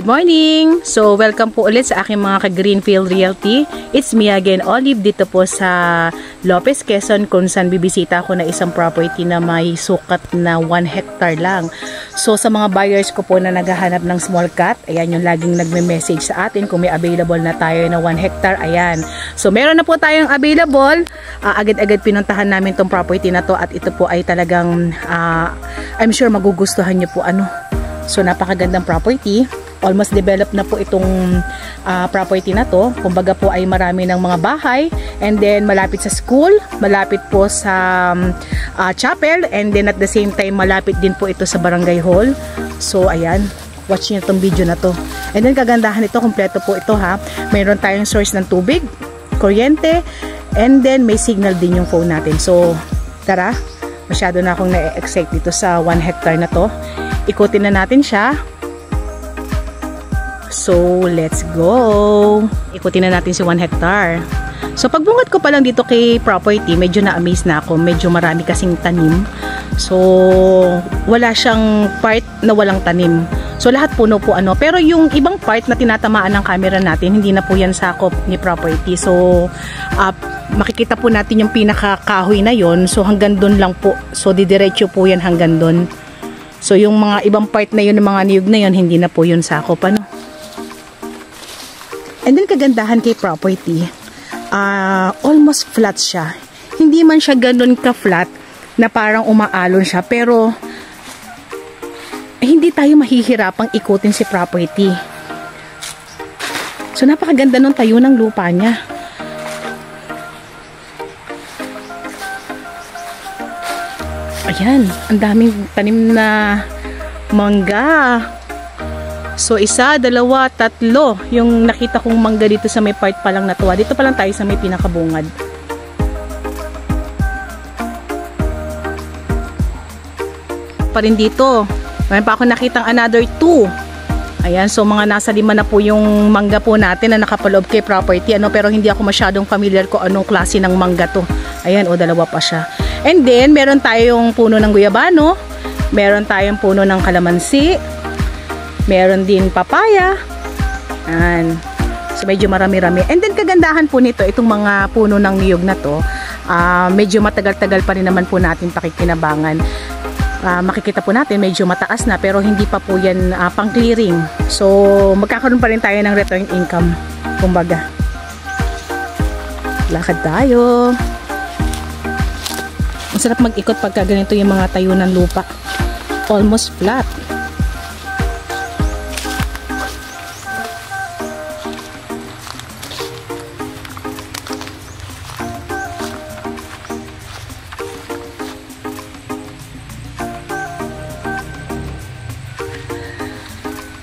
morning! So, welcome po ulit sa aking mga ka-Greenfield Realty. It's me again, Olive, dito po sa Lopez, Quezon, kung saan bibisita ako na isang property na may sukat na 1 hectare lang. So, sa mga buyers ko po na naghahanap ng small cut, ayan yung laging nagme-message sa atin kung may available na tayo na 1 hectare, ayan. So, meron na po tayong available. Agad-agad pinuntahan namin tong property na to at ito po ay talagang, I'm sure magugustuhan nyo po ano. So, napakagandang property. Almost developed na po itong property na to. Kumbaga po ay marami ng mga bahay, and then malapit sa school, malapit po sa chapel, and then at the same time malapit din po ito sa barangay hall. So ayan, watch nyo itong video na to. And then kagandahan ito, kompleto po ito ha. Mayroon tayong source ng tubig, kuryente, and then may signal din yung phone natin. So tara, masyado na akong na-excite dito sa 1 hectare na to. Ikutin na natin siya. So, let's go! Ikutin na natin si 1 hectare. So, pagbungat ko pa lang dito kay property, medyo na-amaze na ako. Medyo marami kasing tanim. So, wala siyang part na walang tanim. So, lahat puno po ano. Pero yung ibang part na tinatamaan ng camera natin, hindi na po yan sakop ni property. So, makikita po natin yung pinakakahoy na yon. So, hanggang dun lang po. So, didiretso po yan hanggang dun. So, yung mga ibang part na yun, yung mga niyog na yun, hindi na po yun sakop ano. And then kagandahan kay property, almost flat siya. Hindi man siya ganun ka-flat na parang umaalon siya, pero hindi tayo mahihirapang ikutin si property. So napakaganda nung tayo ng lupa niya. Ayan, ang daming tanim na mangga. So, 1, 2, 3 yung nakita kong mangga dito sa may part pa lang na to. Dito pa lang tayo sa may pinakabungad. Pa rin dito. Mayroon pa ako nakitang another 2. Ayan, so mga nasa 5 na po yung mangga po natin na nakapaloob kay property. Ano, pero hindi ako masyadong familiar ko anong klase ng mangga to. Ayan, o 2 pa siya. And then, meron tayong puno ng guyabano. Meron tayong puno ng kalamansi. Meron din papaya. Ayan. So, medyo marami-rami. And then, kagandahan po nito, itong mga puno ng niyog na to, medyo matagal-tagal pa rin naman po natin pakikinabangan. Makikita po natin, medyo mataas na, pero hindi pa po yan pang-clearing. So, magkakaroon pa rin tayo ng return income. Kumbaga. Lakad tayo. Ang sarap mag-ikot pagka ganito yung mga tayo ng lupa. Almost flat.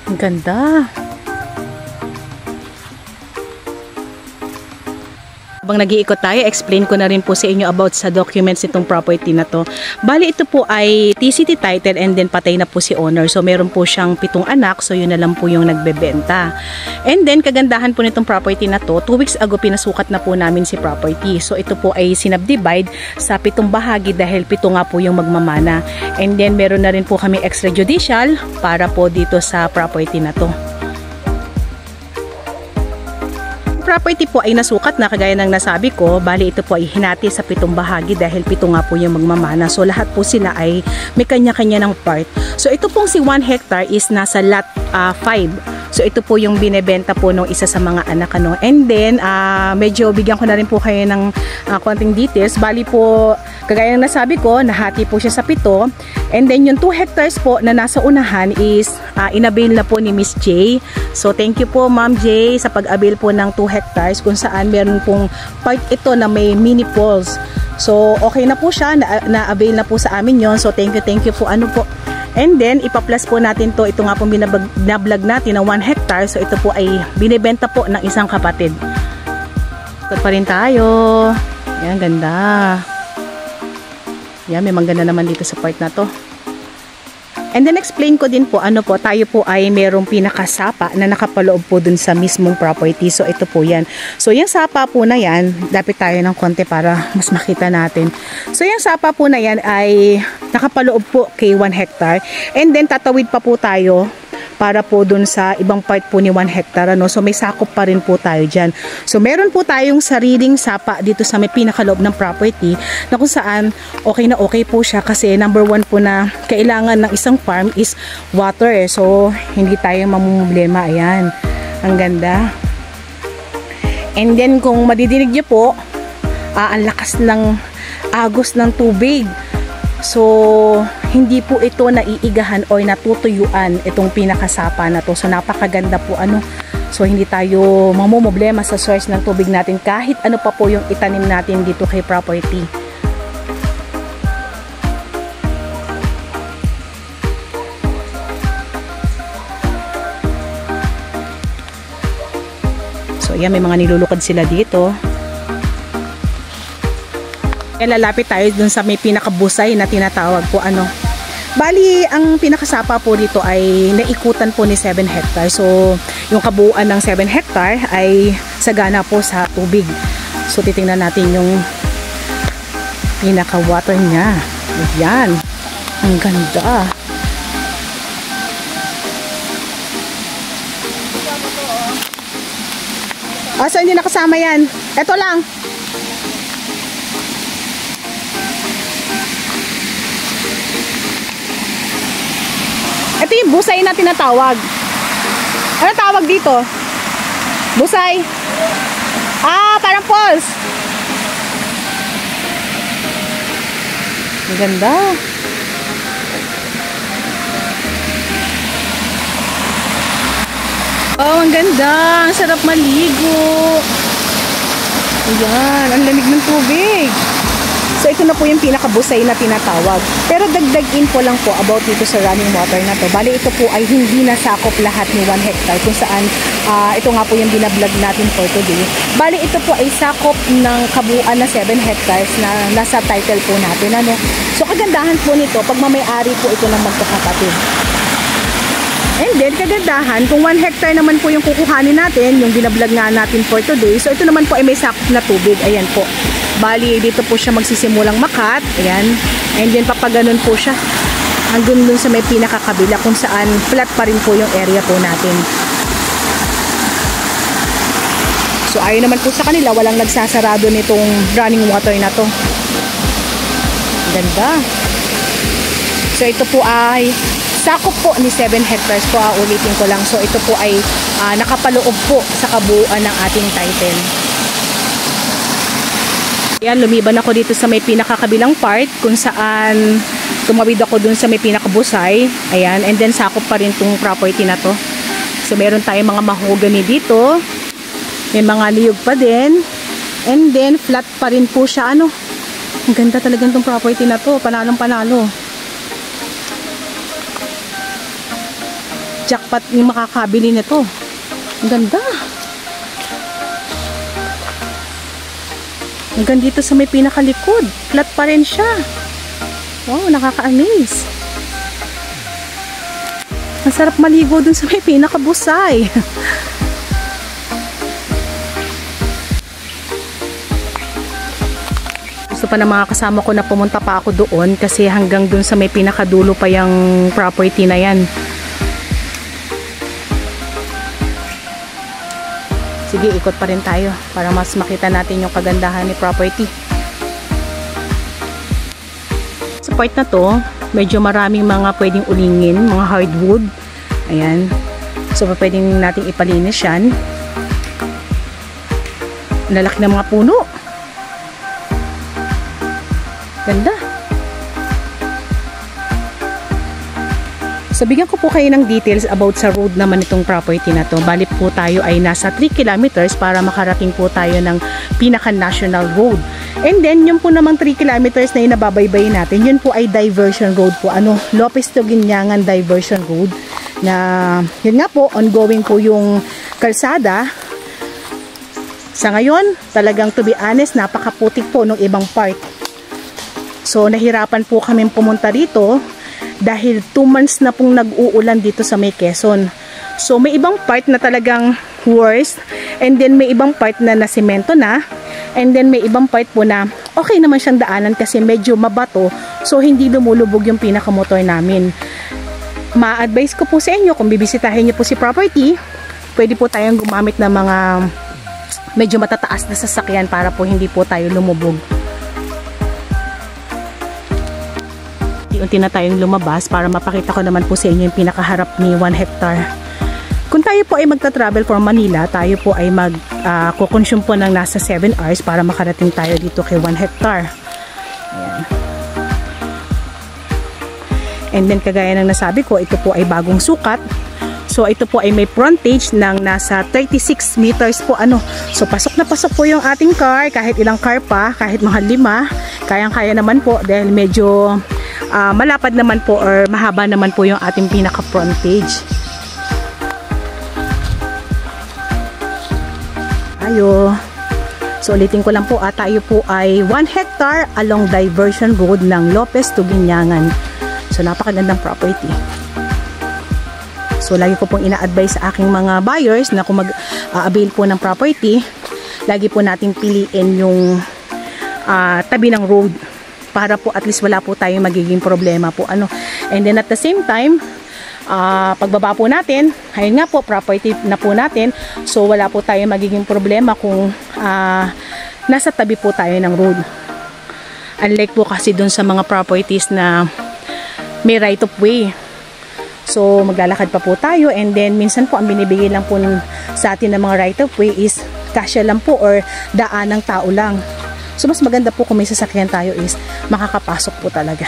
Ang ganda. Habang nag-iikot tayo, explain ko na rin po sa inyo about sa documents nitong property na to. Bali, ito po ay TCT title and then patay na po si owner. So, meron po siyang 7 anak. So, yun na lang po yung nagbebenta. And then, kagandahan po nitong property na to, 2 weeks ago, pinasukat na po namin si property. So, ito po ay sinubdivide sa 7 bahagi dahil 7 nga po yung magmamana. And then, meron na rin po kami extrajudicial para po dito sa property na to. Property po ay nasukat na kagaya ng nasabi ko, bali ito po ay hinati sa 7 bahagi dahil 7 nga po yung magmamana. So lahat po sila ay may kanya-kanya ng part. So ito pong si 1 hectare is nasa lot 5. So ito po yung binebenta po ng isa sa mga anak ano. And then medyo bigyan ko na rin po kayo ng konting details. Bali po kagaya ng nasabi ko, nahati po siya sa 7. And then yung 2 hectares po na nasa unahan is inabail na po ni Miss J. So thank you po Ma'am J sa pag-avail po ng 2 hectares kung saan meron pong part ito na may mini pools. So okay na po siya, na-avail na po sa amin yon. So thank you po ano po. And then ipa-plus po natin to, ito nga pong binablog natin na 1 hectare. So ito po ay binibenta po ng isang kapatid. Ikot pa rin tayo. Yan, ganda. Yan, may mangganda naman dito sa part na to. And then explain ko din po, ano po, tayo po ay merong pinakasapa na nakapaloob po dun sa mismong property. So ito po yan. So yung sapa po na yan, dapat tayo ng konti para mas makita natin. So yung sapa po na yan ay nakapaloob po kay 1 hectare. And then tatawid pa po tayo para po dun sa ibang part po ni 1 hectare, ano. So may sakop pa rin po tayo dyan. So meron po tayong sariling sapa dito sa may pinakaloob ng property na kung saan okay na okay po siya kasi number 1 po na kailangan ng isang farm is water. So hindi tayo mamumblema. Ayan, ang ganda. And then kung madidinig nyo po, ang lakas ng agos ng tubig. So, hindi po ito naiigahan o natutuyuan itong pinakasapa na to. So, napakaganda po ano. So, hindi tayo mamumblema sa source ng tubig natin kahit ano pa po yung itanim natin dito kay property. So, yan, may mga nilulukad sila dito. Kaya lalapit tayo dun sa may pinakabusay na tinatawag po ano. Bali, ang pinakasapa po dito ay naikutan po ni 7 hectare. So, yung kabuuan ng 7 hectare ay sagana po sa tubig. So, titingnan natin yung pinaka-water niya. Ayan. Ang ganda. So hindi nakasama yan. Ito lang. Ito yung busay na tinatawag. Ano tawag dito? Busay? Parang falls. Ang ganda. Ang ganda. Ang sarap maligo. Ayan, ang lamig ng tubig. So, ito na po yung pinakabusay na tinatawag. Pero dagdag info lang po about dito sa running water na to. Bali, ito po ay hindi nasakop lahat ni 1 hectare kung saan ito nga po yung binablog natin for today. Bali, ito po ay sakop ng kabuuan na 7 hectares na nasa title po natin. Ano? So, kagandahan po nito, pag mamay-ari po ito ng magkakapatid. And then, kagandahan, kung 1 hectare naman po yung kukuhanin natin, yung binablog nga natin for today, so ito naman po ay may sakop na tubig. Ayan po. Bali, dito po siya magsisimulang makat. Ayan. And then, papaganon po siya hanggang dun sa may pinakakabila kung saan flat pa rin po yung area po natin. So, ayaw naman po sa kanila, walang nagsasarado nitong running water na to. Ganda. So, ito po ay sakop po ni 7 hectares po. Ulitin ko lang. So, ito po ay nakapaloob po sa kabuuan ng ating title. Ayan, lumiban ako dito sa may pinakakabilang part kung saan tumawid ako dun sa may pinakabusay. Ayan, and then sakop pa rin tong property na to. So, meron tayong mga mahogany dito. May mga niyog pa din. And then, flat pa rin po siya. Ano? Ang ganda talagang tong property na to. Panalong panalo. Jackpot yung makakabili nito. Ang ganda. Hanggang dito sa may pinakalikod. Flat pa rin siya. Wow, nakaka-amaze. Ang sarap maligo dun sa may pinakabusay. Gusto pa na mga kasama ko na pumunta pa ako doon kasi hanggang dun sa may pinakadulo pa yung property na yan. Sige, ikot pa rin tayo para mas makita natin yung kagandahan ni property. Sa part na to, medyo maraming mga pwedeng ulingin, mga hardwood. Ayan. So, pwedeng natin ipalinis yan. Lalaki ng mga puno. Ganda. So, bigyan ko po kayo ng details about sa road naman itong property na to. Bali po tayo ay nasa 3 kilometers para makarating po tayo ng pinaka-national road. And then, yun po namang 3 kilometers na yung nababaybay natin, yun po ay diversion road po. Ano, Lopez Tuguinangan Diversion Road. Na, yun nga po, ongoing po yung kalsada. Sa ngayon, talagang to be honest, napakaputik po ng ibang part. So, nahirapan po kami pumunta dito dahil 2 months na pong nag-uulan dito sa may Quezon. So, may ibang part na talagang worst. And then, may ibang part na nasemento na. And then, may ibang part po na okay naman siyang daanan kasi medyo mabato. So, hindi lumulubog yung pinakamotor namin. ma-advise ko po sa inyo kung bibisitahin niyo po si property, pwede po tayong gumamit ng mga medyo matataas na sasakyan para po hindi po tayo lumubog. Unti na tayong lumabas para mapakita ko naman po sa inyo yung pinakaharap ni 1 hectare. Kung tayo po ay magta-travel from Manila, tayo po ay mag-consume po ng nasa 7 hours para makarating tayo dito kay 1 hectare. Ayan. And then kagaya ng nasabi ko, ito po ay bagong sukat. So ito po ay may frontage ng nasa 36 meters po ano. So pasok na pasok po yung ating car, kahit ilang car pa, kahit mga 5, kayang-kaya naman po dahil medyo malapad naman po or mahaba naman po yung ating pinaka frontage. Ayo. So ulitin ko lang po, tayo po ay 1 hectare along diversion road ng Lopez to Guinyangan. So napakagandang property. So lagi ko pong ina-advise sa aking mga buyers na kung mag-avail po ng property, lagi po nating piliin yung tabi ng road para po at least wala po tayong magiging problema po ano. And then at the same time, pagbaba po natin, ayun nga po, property na po natin, so wala po tayong magiging problema kung nasa tabi po tayo ng road. Unlike po kasi dun sa mga properties na may right of way. So maglalakad pa po tayo, and then minsan po ang binibigay lang po sa atin ng mga right of way is kasya lang po or daan ng tao lang. So mas maganda po kung may sasakyan tayo is makakapasok po talaga.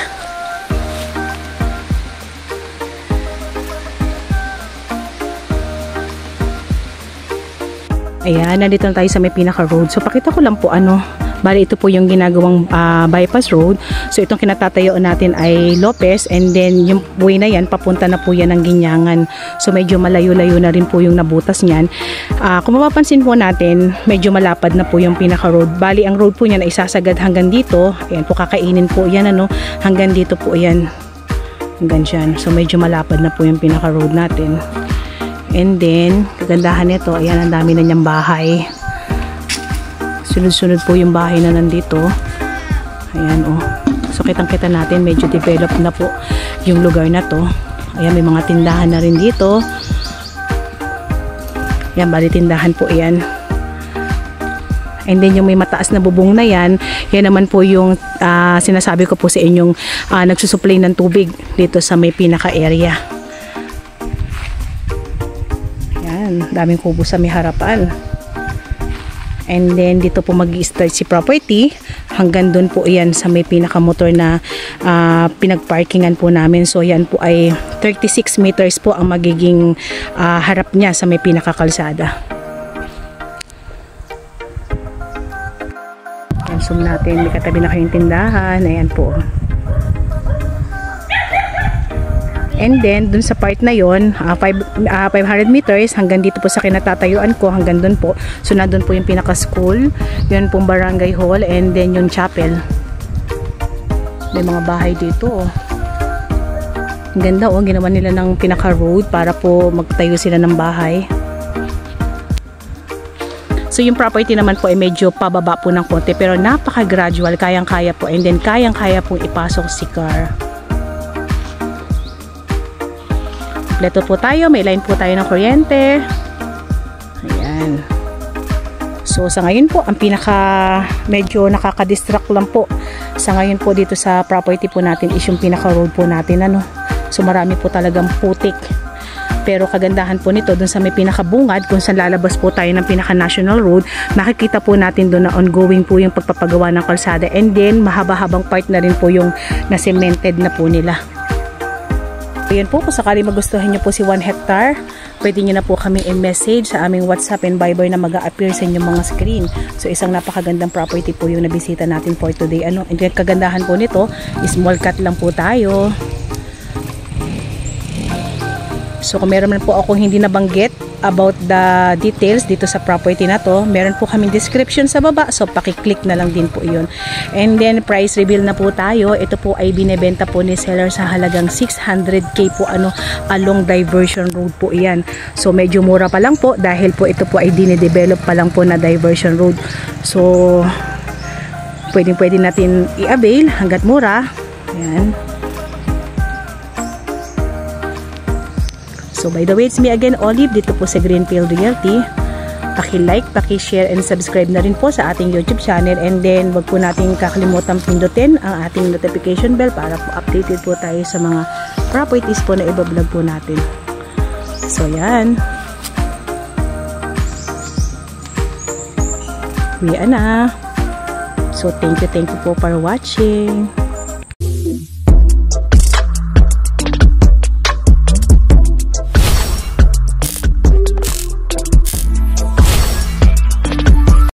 Ayan, nandito na tayo sa may pinaka road. So pakita ko lang po ano, bali ito po yung ginagawang bypass road. So itong kinatatayo natin ay Lopez, and then yung way na yan papunta na po yan ng Guinyangan. So medyo malayo-layo na rin po yung nabutas niyan. Kung mapapansin po natin, medyo malapad na po yung pinaka road. Bali ang road po niyan ay sasagad hanggang dito. Ayan po, kakainin po yan ano, hanggang dito po yan. Hanggang dyan. So medyo malapad na po yung pinaka road natin. And then kagandahan nito, ayan, ang dami na niyang bahay. Sunod-sunod po yung bahay na nandito. Ayan oh. So kitang-kita natin medyo developed na po yung lugar na to. Ayan, may mga tindahan na rin dito. Ayan, bali tindahan po yan. And then yung may mataas na bubong na yan, yan naman po yung sinasabi ko po sa inyong nagsusupply ng tubig dito sa may pinaka area. Ayan, daming kubo sa may harapan. And then dito po mag-i-start si property hanggang doon po yan sa may pinaka-motor na pinagparkingan po namin. So yan po ay 36 meters po ang magiging harap niya sa may pinaka-kalsada. Yan, zoom natin, may katabi na kayong tindahan. Ayan po. And then dun sa part na yon, 500 meters hanggang dito po sa kinatatayuan ko, hanggang dun po. So nandun po yung pinaka-school, yun pong barangay hall, and then yung chapel. May mga bahay dito. Ang ganda oh, ginawa nila ng pinaka-road para po magtayo sila ng bahay. So yung property naman po ay medyo pababa po ng konti, pero napaka-gradual, kayang-kaya po, and then kayang-kaya pong ipasok si car. Kompleto po tayo, may line po tayo ng kuryente. Ayan. So sa ngayon po, ang pinaka medyo nakaka-distract lang po sa ngayon po dito sa property po natin is yung pinaka road po natin ano. So marami po talagang putik. Pero kagandahan po nito dun sa may pinaka-bungad, kung saan lalabas po tayo ng pinaka-national road, makikita po natin doon na ongoing po yung pagpapagawa ng kalsada, and then mahaba-habang part na rin po yung na-cemented na po nila. Ayan po, kung sakali magustuhan nyo po si 1 hectare, pwede nyo na po kami i-message sa aming WhatsApp and Viber na mag-a-appear sa inyong mga screen. So isang napakagandang property po yung nabisita natin for today. Ano, and kagandahan po nito, small cut lang po tayo. So kung meron man po ako hindi nabanggit about the details dito sa property na to, meron po kaming description sa baba, so pakiclick na lang din po yun. And then price reveal na po tayo. Ito po ay binebenta po ni seller sa halagang 600k po ano, along diversion road po iyan. So medyo mura pa lang po dahil po ito po ay dinidevelop pa lang po na diversion road. So pwede natin i-avail hanggat mura. Ayan. So by the way, it's me again, Olive, dito po sa Greenfield Realty. Paki-like, paki-share, and subscribe na rin po sa ating YouTube channel. And then, wag po natin kakalimutan pindutin ang ating notification bell para po updated po tayo sa mga properties po na ibablog po natin. So, yan. Uwi na. So, thank you po for watching.